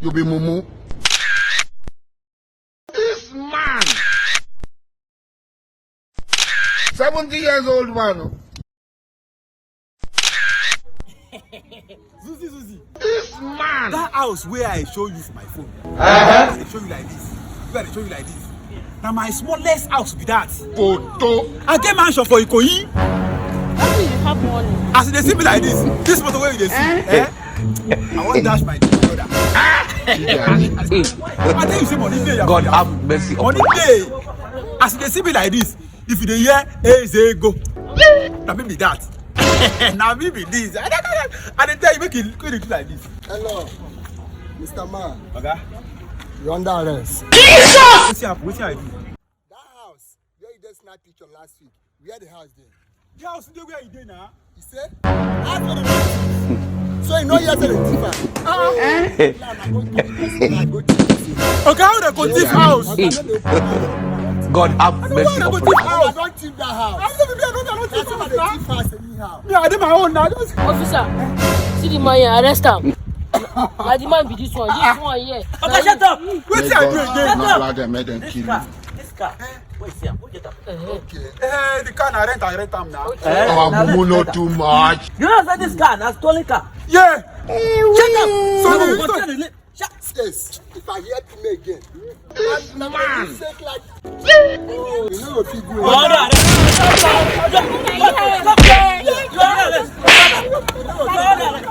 You be mumu. This man, 70 years old man. Zuzi. This man. That house where I show you for my phone. I show you like this. Where I show you like this. Now my smallest house be that. Photo. I get mansion for Ikoyi. How do you have money? As they see me like this motor where you see, I want dash my brother. I tell you say money day. God have mercy. Money day. As they see me like this, if they hear, hey, say go. Now maybe that. Now maybe this. And they tell you make it do like this. Hello, Mr. Man. Okay. You're under arrest. What's your do? That house where you just snapped picture last week, where the house there? The house is where you dey now. He said, ask for the house. So you know yesterday the Okay, how they go thief house? God have mercy Why upon they go thief I house? don't thief that house. I don't That's why they thief thief house anyhow. me, I did my own now. Just Officer, see the man here, arrest him. Now the man be this one here. Okay, shut up. wait till I do again. Make them kill you. This car. Wait, see, who get up? The car na rent am now. Our mumu not too much. You know that this car, na stolen car. Yeah. Shut up. So No, you but stop. tell the shut. Yes, if I hear me again, This man. like, you know what you do. You are under arrest. You are under arrest.